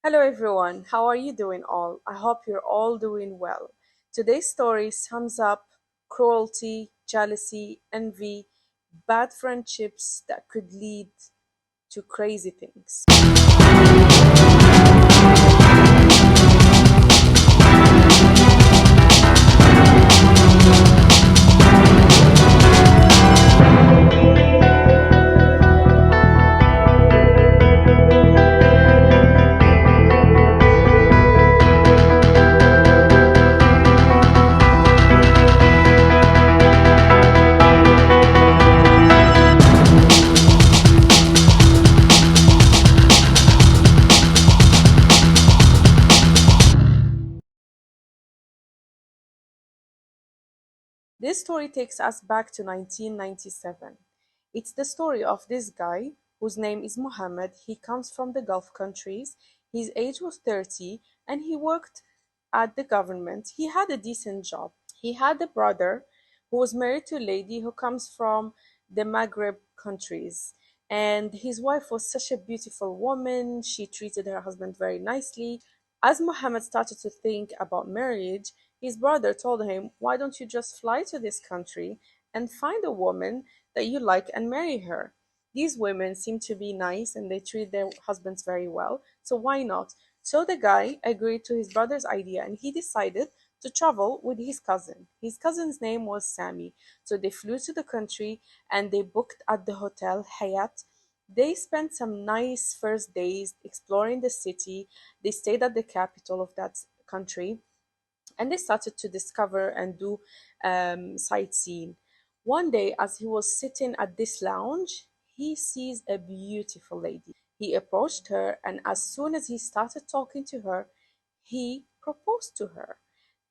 Hello everyone, how are you doing all? I hope you're all doing well. Today's story sums up cruelty, jealousy, envy, bad friendships that could lead to crazy things. This story takes us back to 1997. It's the story of this guy whose name is Mohammed. He comes from the Gulf countries. His age was 30 and he worked at the government. He had a decent job. He had a brother who was married to a lady who comes from the Maghreb countries. And his wife was such a beautiful woman. She treated her husband very nicely. As Mohammed started to think about marriage, his brother told him, "Why don't you just fly to this country and find a woman that you like and marry her? These women seem to be nice and they treat their husbands very well, so why not?" So the guy agreed to his brother's idea and he decided to travel with his cousin. His cousin's name was Sammy. So they flew to the country and they booked at the hotel Hayat. They spent some nice first days exploring the city. They stayed at the capital of that country and they started to discover and do sightseeing. One day, as he was sitting at this lounge, he sees a beautiful lady. He approached her, and as soon as he started talking to her, he proposed to her.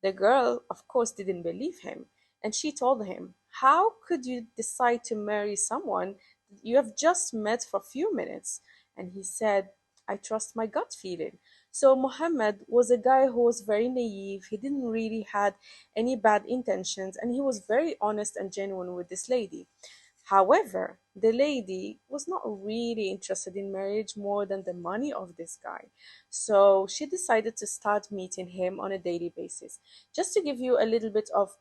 The girl, of course, didn't believe him, and she told him, "How could you decide to marry someone you have just met for a few minutes?" And he said, "I trust my gut feeling." So Muhammad was a guy who was very naive. He didn't really had any bad intentions, and he was very honest and genuine with this lady. However, the lady was not really interested in marriage more than the money of this guy. So she decided to start meeting him on a daily basis. Just to give you a little bit of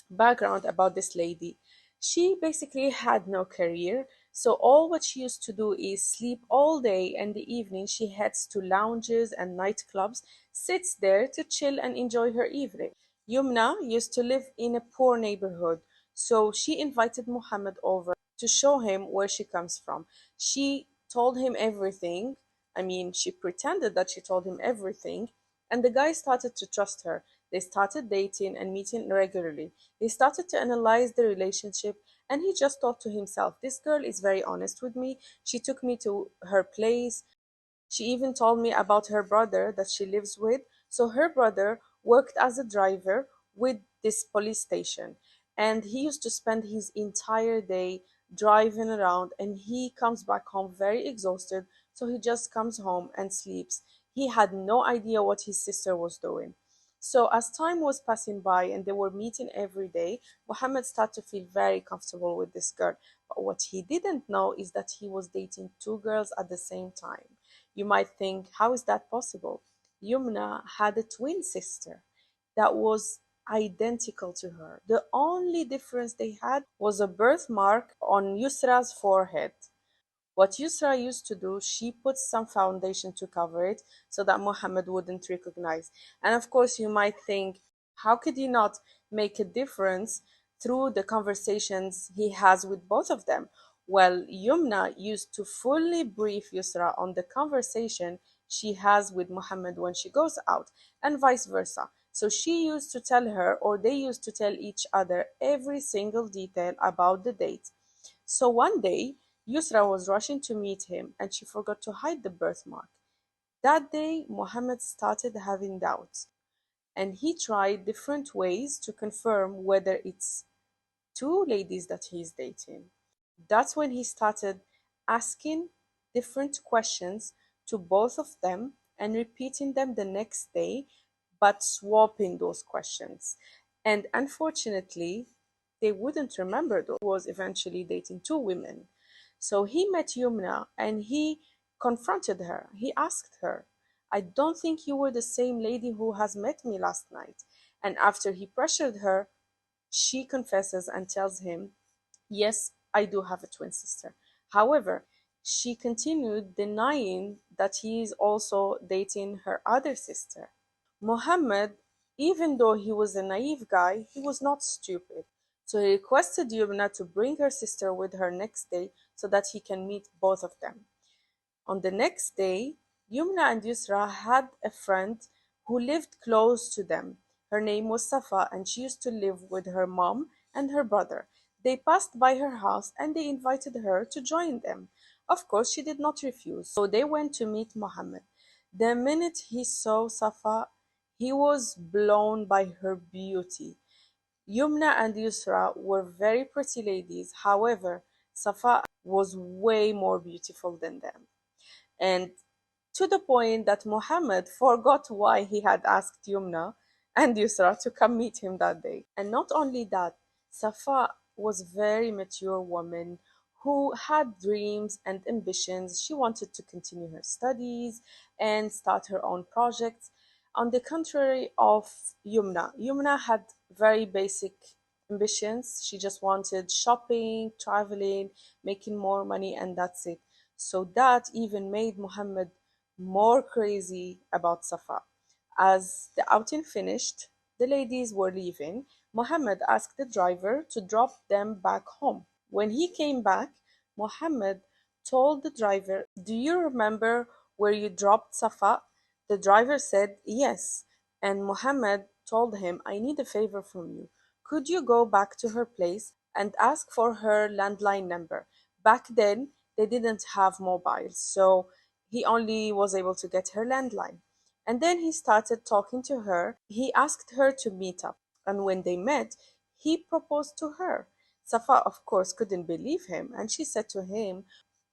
background about this lady. She basically had no career, so all what she used to do is sleep all day, and the evening she heads to lounges and nightclubs, sits there to chill and enjoy her evening. Yumna used to live in a poor neighborhood, so she invited Muhammad over to show him where she comes from. She told him everything. I mean, she pretended that she told him everything, and the guy started to trust her. They started dating and meeting regularly. He started to analyze the relationship and he just thought to himself, "This girl is very honest with me. She took me to her place. She even told me about her brother that she lives with." So her brother worked as a driver with this police station. And he used to spend his entire day driving around and he comes back home very exhausted. So he just comes home and sleeps. He had no idea what his sister was doing. So as time was passing by and they were meeting every day, Muhammad started to feel very comfortable with this girl. But what he didn't know is that he was dating two girls at the same time. You might think, how is that possible? Yumna had a twin sister that was identical to her. The only difference they had was a birthmark on Yusra's forehead. What Yusra used to do, she put some foundation to cover it so that Muhammad wouldn't recognize. And of course, you might think, how could he not make a difference through the conversations he has with both of them? Well, Yumna used to fully brief Yusra on the conversation she has with Muhammad when she goes out, and vice versa. So she used to tell her, or they used to tell each other, every single detail about the date. So one day, Yusra was rushing to meet him and she forgot to hide the birthmark. That day, Mohammed started having doubts and he tried different ways to confirm whether it's two ladies that he's dating. That's when he started asking different questions to both of them and repeating them the next day, but swapping those questions. And unfortunately, they wouldn't remember those. He was eventually dating two women. So he met Yumna and he confronted her. He asked her, I don't think you were the same lady who has met me last night. And after he pressured her, she confesses and tells him, yes, I do have a twin sister. However, she continued denying that he is also dating her other sister. Mohammed, even though he was a naive guy, he was not stupid. So he requested Yumna to bring her sister with her next day so that he can meet both of them. On the next day, Yumna and Yusra had a friend who lived close to them. Her name was Safa, and she used to live with her mom and her brother. They passed by her house and they invited her to join them. Of course, she did not refuse, so they went to meet Mohammed. The minute he saw Safa, he was blown by her beauty. Yumna and Yusra were very pretty ladies, however, Safa was way more beautiful than them. And to the point that Muhammad forgot why he had asked Yumna and Yusra to come meet him that day. And not only that, Safa was a very mature woman who had dreams and ambitions. She wanted to continue her studies and start her own projects. On the contrary of Yumna had very basic ambitions. She just wanted shopping, traveling, making more money, and that's it. So that even made Muhammad more crazy about Safa. As the outing finished, the ladies were leaving. Muhammad asked the driver to drop them back home. When he came back, Muhammad told the driver, do you remember where you dropped Safa? The driver said yes, and Muhammad told him, I need a favor from you. Could you go back to her place and ask for her landline number? Back then, they didn't have mobiles, so he only was able to get her landline. And then he started talking to her. He asked her to meet up, and when they met, he proposed to her. Safa, of course, couldn't believe him, and she said to him,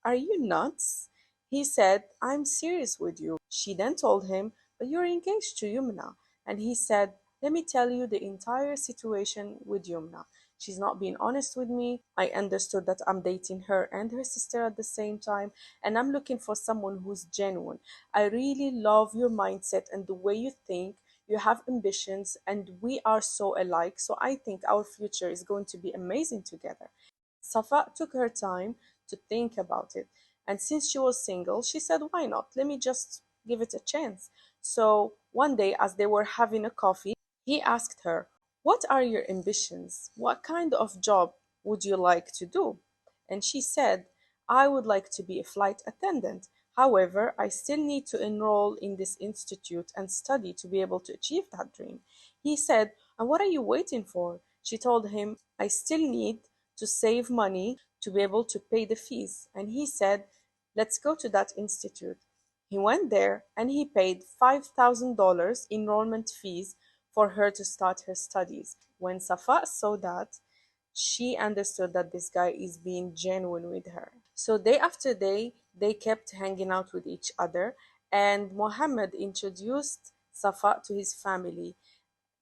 are you nuts? He said, I'm serious with you. She then told him, but you're engaged to Yumna. And he said, let me tell you the entire situation with Yumna. She's not being honest with me. I understood that I'm dating her and her sister at the same time, and I'm looking for someone who's genuine. I really love your mindset and the way you think. You have ambitions, and we are so alike. So I think our future is going to be amazing together. Safa took her time to think about it. And since she was single, she said, why not? Let me just give it a chance. So one day, as they were having a coffee, he asked her, what are your ambitions? What kind of job would you like to do? And she said, I would like to be a flight attendant. However, I still need to enroll in this institute and study to be able to achieve that dream. He said, and what are you waiting for? She told him, I still need to save money to be able to pay the fees. And he said, let's go to that institute. He went there and he paid $5,000 enrollment fees for her to start her studies. When Safa saw that, she understood that this guy is being genuine with her. So day after day, they kept hanging out with each other, and Mohammed introduced Safa to his family.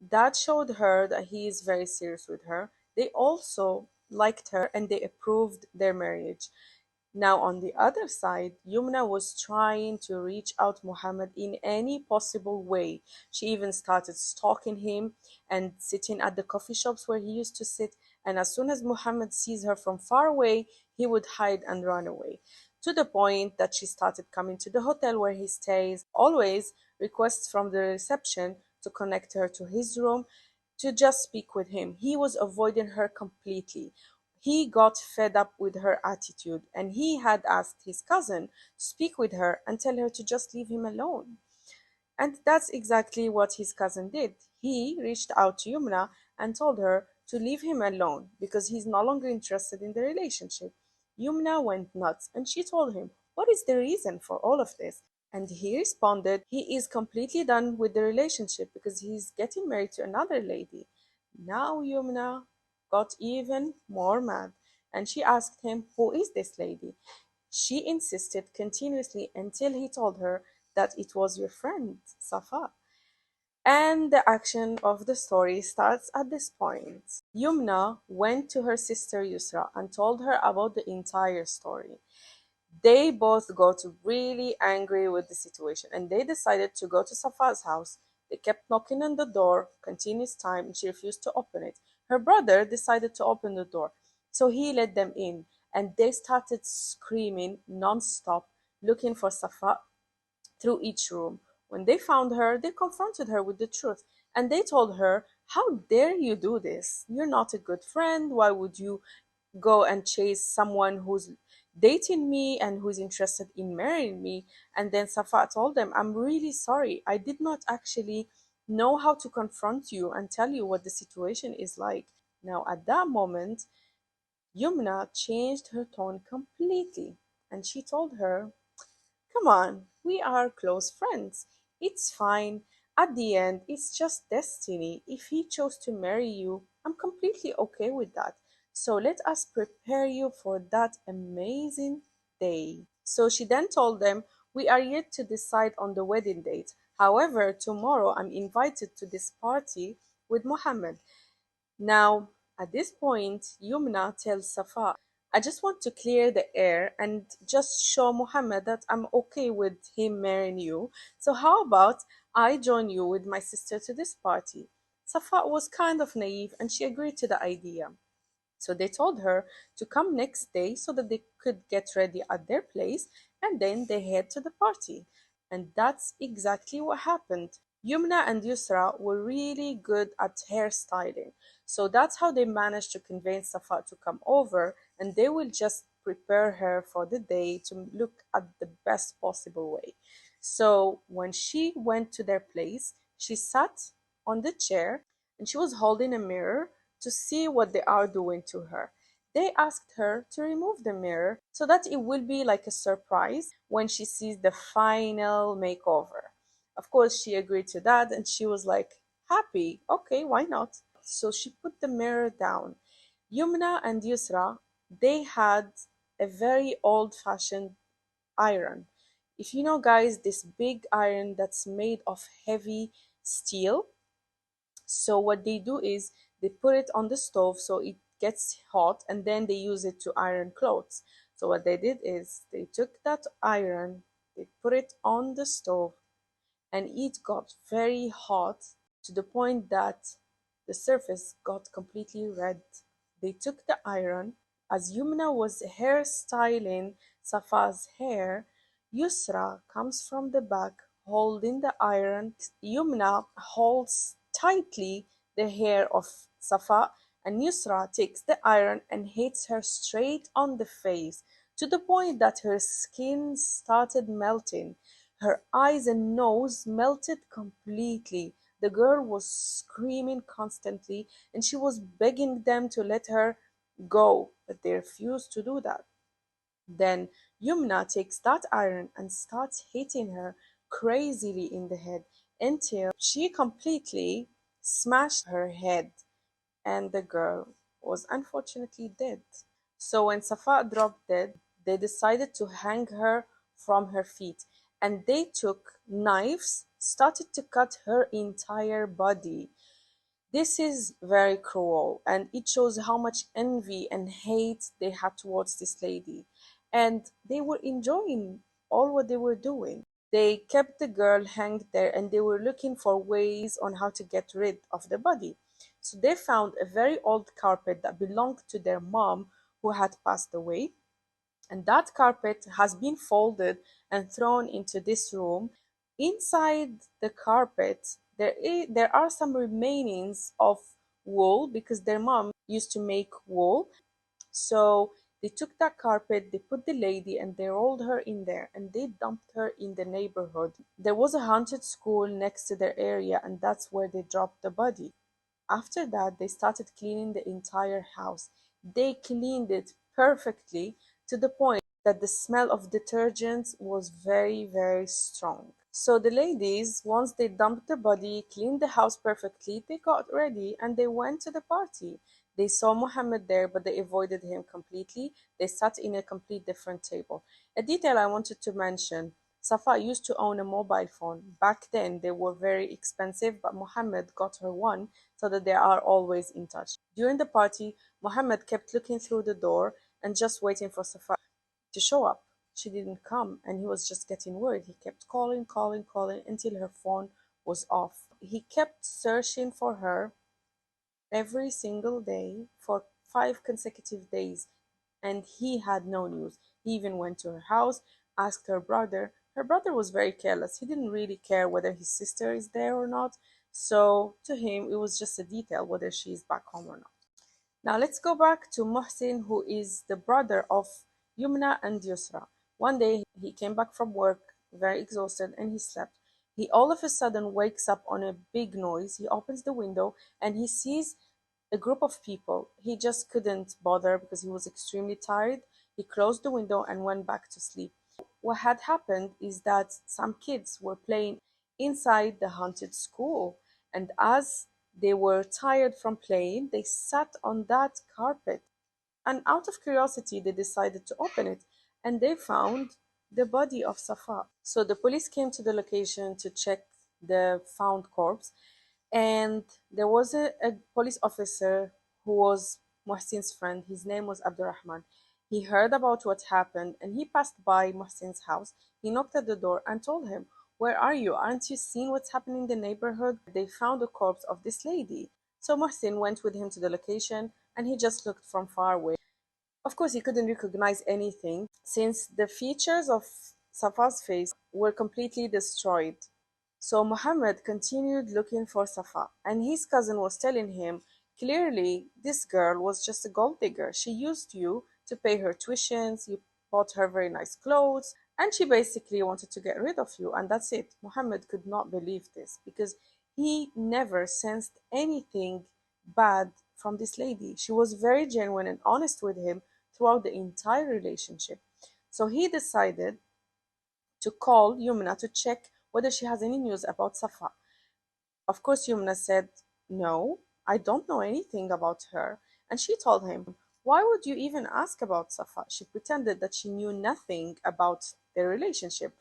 That showed her that he is very serious with her. They also liked her and they approved their marriage. Now, on the other side, Yumna was trying to reach out Muhammad in any possible way. She even started stalking him and sitting at the coffee shops where he used to sit. And as soon as Muhammad sees her from far away, he would hide and run away. To the point that she started coming to the hotel where he stays, always requests from the reception to connect her to his room to just speak with him. He was avoiding her completely. He got fed up with her attitude and he had asked his cousin to speak with her and tell her to just leave him alone. And that's exactly what his cousin did. He reached out to Yumna and told her to leave him alone because he's no longer interested in the relationship. Yumna went nuts and she told him, what is the reason for all of this? And he responded, he is completely done with the relationship because he's getting married to another lady. Now Yumna got even more mad and she asked him, who is this lady? She insisted continuously until he told her that it was your friend, Safa. And the action of the story starts at this point. Yumna went to her sister Yusra and told her about the entire story. They both got really angry with the situation and they decided to go to Safa's house. They kept knocking on the door continuous time and she refused to open it. Her brother decided to open the door, so he let them in and they started screaming non-stop, looking for Safa through each room. When they found her, they confronted her with the truth and they told her, "How dare you do this? You're not a good friend. Why would you go and chase someone who's dating me and who's interested in marrying me?" And then Safa told them, "I'm really sorry. I did not actually know how to confront you and tell you what the situation is like." Now, at that moment, Yumna changed her tone completely and she told her, "Come on, we are close friends. It's fine. At the end, it's just destiny. If he chose to marry you, I'm completely okay with that. So let us prepare you for that amazing day." So she then told them, "We are yet to decide on the wedding date. However, tomorrow I'm invited to this party with Mohammed." Now, at this point, Yumna tells Safa, "I just want to clear the air and just show Muhammad that I'm okay with him marrying you. So, how about I join you with my sister to this party?" Safa was kind of naive and she agreed to the idea. So they told her to come next day so that they could get ready at their place and then they head to the party. And that's exactly what happened. Yumna and Yusra were really good at hairstyling. So that's how they managed to convince Safa to come over and they will just prepare her for the day to look at the best possible way. So when she went to their place, she sat on the chair and she was holding a mirror to see what they are doing to her. They asked her to remove the mirror so that it will be like a surprise when she sees the final makeover. Of course, she agreed to that and she was like, happy. Okay, why not? So she put the mirror down. Yumna and Yusra, they had a very old fashioned iron. If you know, guys, this big iron that's made of heavy steel, so what they do is they put it on the stove so it gets hot and then they use it to iron clothes. So what they did is they took that iron, they put it on the stove and it got very hot to the point that the surface got completely red. They took the iron. As Yumna was hairstyling Safa's hair, Yusra comes from the back holding the iron. Yumna holds tightly the hair of Safa, and Yusra takes the iron and hits her straight on the face to the point that her skin started melting. Her eyes and nose melted completely. The girl was screaming constantly and she was begging them to let her go, but they refused to do that. Then Yumna takes that iron and starts hitting her crazily in the head until she completely smashed her head and the girl was unfortunately dead. So when Safa dropped dead, they decided to hang her from her feet and they took knives, started to cut her entire body. This is very cruel and it shows how much envy and hate they had towards this lady. And they were enjoying all what they were doing. They kept the girl hanged there and they were looking for ways on how to get rid of the body. So they found a very old carpet that belonged to their mom who had passed away. And that carpet has been folded and thrown into this room. Inside the carpet, there are some remainings of wool because their mom used to make wool. So they took that carpet, they put the lady, and they rolled her in there and they dumped her in the neighborhood. There was a haunted school next to their area, and that's where they dropped the body. After that, they started cleaning the entire house. They cleaned it perfectly to the point that the smell of detergent was very, very strong. So the ladies, once they dumped the body, cleaned the house perfectly, they got ready and they went to the party. They saw Muhammad there, but they avoided him completely. They sat in a complete different table. A detail I wanted to mention, Safa used to own a mobile phone. Back then, they were very expensive, but Muhammad got her one so that they are always in touch. During the party, Muhammad kept looking through the door and just waiting for Safa to show up. she didn't come, and he was just getting worried. He kept calling, calling, calling until her phone was off. He kept searching for her every single day for 5 consecutive days, and he had no news. He even went to her house, asked her brother. Her brother was very careless. He didn't really care whether his sister is there or not. So to him, it was just a detail whether she is back home or not. Now let's go back to Muhsin, who is the brother of Yumna and Yusra. One day he came back from work very exhausted and he slept. He all of a sudden wakes up on a big noise. He opens the window and he sees a group of people. He just couldn't bother because he was extremely tired. He closed the window and went back to sleep. What had happened is that some kids were playing inside the haunted school, and as they were tired from playing, they sat on that carpet. And out of curiosity, they decided to open it, and they found the body of Safa. So the police came to the location to check the found corpse, and there was a police officer who was Muhsin's friend. His name was Abdurrahman. He heard about what happened and he passed by Muhsin's house. He knocked at the door and told him, "Where are you? Aren't you seeing what's happening in the neighborhood? They found the corpse of this lady." So Muhsin went with him to the location and he just looked from far away. Of course, he couldn't recognize anything since the features of Safa's face were completely destroyed. So Muhammad continued looking for Safa, and his cousin was telling him, "Clearly, this girl was just a gold digger. She used you to pay her tuitions, you bought her very nice clothes, and she basically wanted to get rid of you, and that's it." Muhammad could not believe this because he never sensed anything bad from this lady. She was very genuine and honest with him throughout the entire relationship. So he decided to call Yumna to check whether she has any news about Safa. Of course, Yumna said, "No, I don't know anything about her." And she told him, "Why would you even ask about Safa?" She pretended that she knew nothing about their relationship.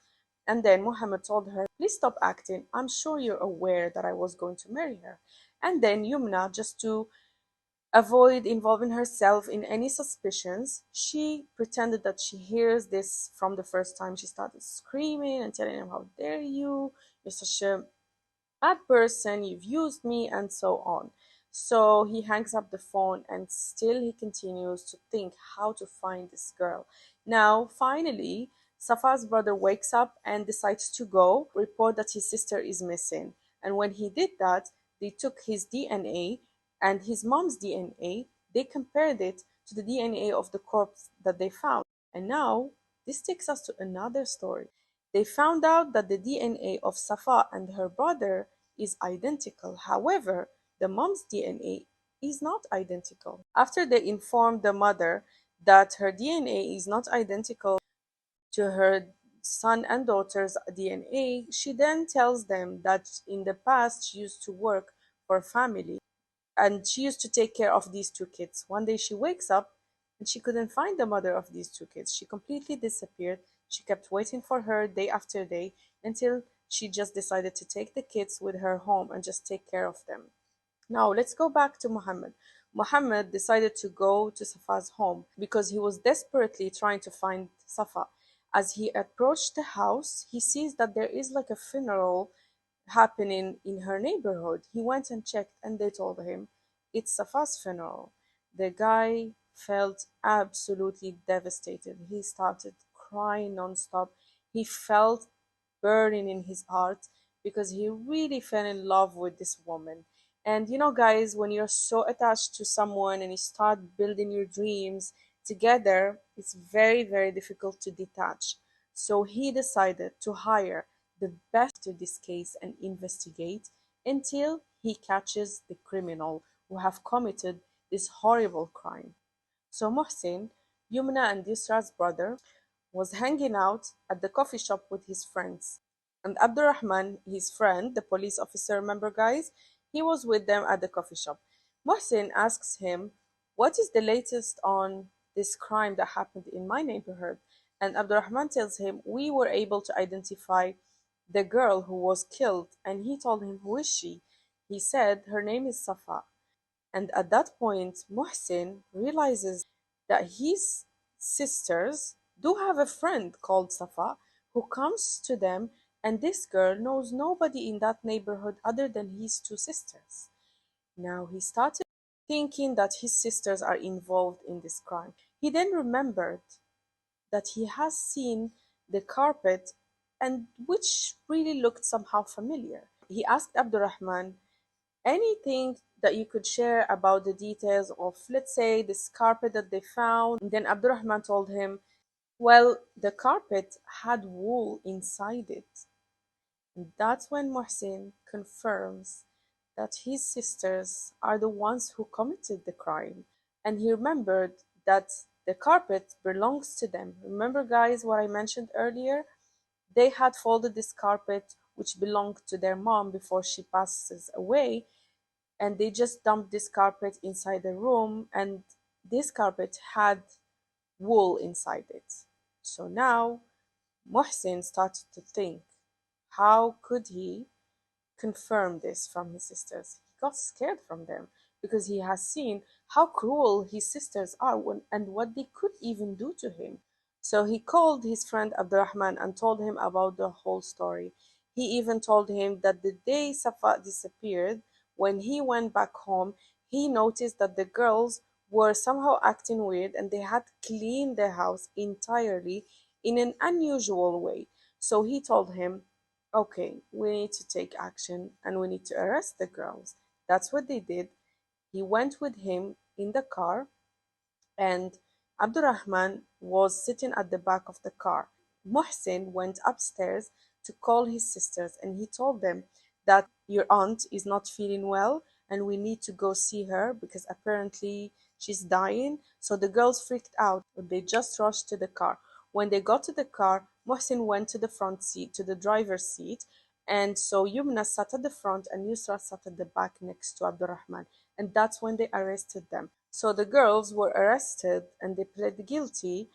And then Muhammad told her, "Please stop acting. I'm sure you're aware that I was going to marry her." And then Yumna, just to avoid involving herself in any suspicions, she pretended that she hears this from the first time. She started screaming and telling him, "How dare you? You're such a bad person, you've used me," and so on. So he hangs up the phone and still he continues to think how to find this girl. Now, finally, Safa's brother wakes up and decides to go report that his sister is missing. And when he did that, they took his DNA and his mom's DNA, they compared it to the DNA of the corpse that they found. And now, this takes us to another story. They found out that the DNA of Safa and her brother is identical. However, the mom's DNA is not identical. After they informed the mother that her DNA is not identical to her son and daughter's DNA, she then tells them that in the past she used to work for a family and she used to take care of these two kids. One day she wakes up and she couldn't find the mother of these two kids. She completely disappeared. She kept waiting for her day after day until she just decided to take the kids with her home and just take care of them. Now let's go back to Muhammad. Muhammad decided to go to Safa's home because he was desperately trying to find Safa. As he approached the house, he sees that there is like a funeral happening in her neighborhood. He went and checked, and they told him it's Safa's funeral. The guy felt absolutely devastated. He started crying nonstop. He felt burning in his heart because he really fell in love with this woman. And you know, guys, when you're so attached to someone and you start building your dreams together, it's very, very difficult to detach. So he decided to hire the best to this case and investigate until he catches the criminal who have committed this horrible crime. So Mohsin, Yumna and Yusra's brother, was hanging out at the coffee shop with his friends. And Abdurrahman, his friend, the police officer, remember guys, he was with them at the coffee shop. Mohsin asks him, "What is the latest on this crime that happened in my neighborhood?" And Abdurrahman tells him, "We were able to identify the girl who was killed." And he told him, "Who is she?" He said, "Her name is Safa." And at that point, Muhsin realizes that his sisters, do have a friend called Safa who comes to them, and this girl knows nobody in that neighborhood other than his two sisters. Now he started thinking that his sisters are involved in this crime. He then remembered that he has seen the carpet and which really looked somehow familiar. He asked Abdurrahman anything that you could share about the details of, let's say, this carpet that they found. And then Abdurrahman told him, well, the carpet had wool inside it. And that's when Muhsin confirms that his sisters are the ones who committed the crime. And he remembered that the carpet belongs to them. Remember, guys, what I mentioned earlier? They had folded this carpet, which belonged to their mom before she passes away, and they just dumped this carpet inside the room, and this carpet had wool inside it. So now Muhsin started to think, how could he confirm this from his sisters? He got scared from them because he has seen how cruel his sisters are and what they could even do to him. So he called his friend Abdurrahman and told him about the whole story. He even told him that the day Safa disappeared, when he went back home, he noticed that the girls were somehow acting weird and they had cleaned their house entirely in an unusual way. So he told him, okay, we need to take action and we need to arrest the girls. That's what they did. He went with him in the car, and Abdurrahman was sitting at the back of the car. Muhsin went upstairs to call his sisters and he told them that your aunt is not feeling well and we need to go see her because apparently she's dying. So the girls freaked out. They just rushed to the car. When they got to the car, Muhsin went to the front seat, to the driver's seat, and so Yumna sat at the front and Yusra sat at the back next to Abdurrahman. And that's when they arrested them. So the girls were arrested and they pled guilty.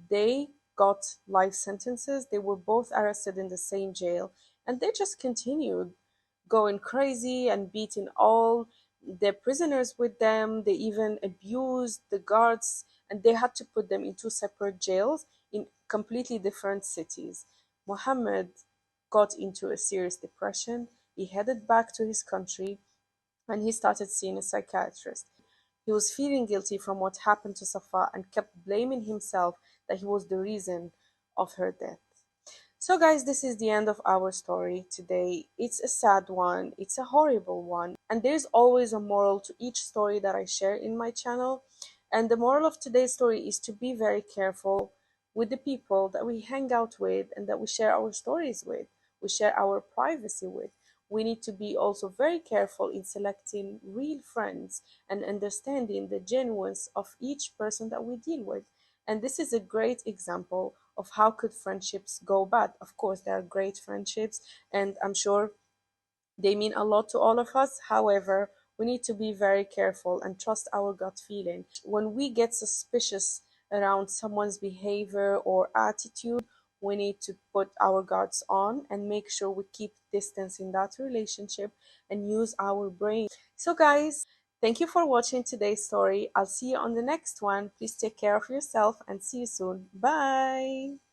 They got life sentences. They were both arrested in the same jail and they just continued going crazy and beating all the prisoners with them. They even abused the guards and they had to put them in two separate jails in completely different cities. Muhammad got into a serious depression. He headed back to his country and he started seeing a psychiatrist. He was feeling guilty from what happened to Safa and kept blaming himself that he was the reason of her death. So, guys, this is the end of our story today. It's a sad one, it's a horrible one, and there's always a moral to each story that I share in my channel. And the moral of today's story is to be very careful with the people that we hang out with and that we share our stories with, we share our privacy with. We need to be also very careful in selecting real friends and understanding the genuineness of each person that we deal with. And this is a great example of how could friendships go bad. Of course, there are great friendships, and I'm sure they mean a lot to all of us. However, we need to be very careful and trust our gut feeling. When we get suspicious around someone's behavior or attitude, we need to put our guards on and make sure we keep distance in that relationship and use our brain. So, guys, thank you for watching today's story. I'll see you on the next one. Please take care of yourself and see you soon. Bye.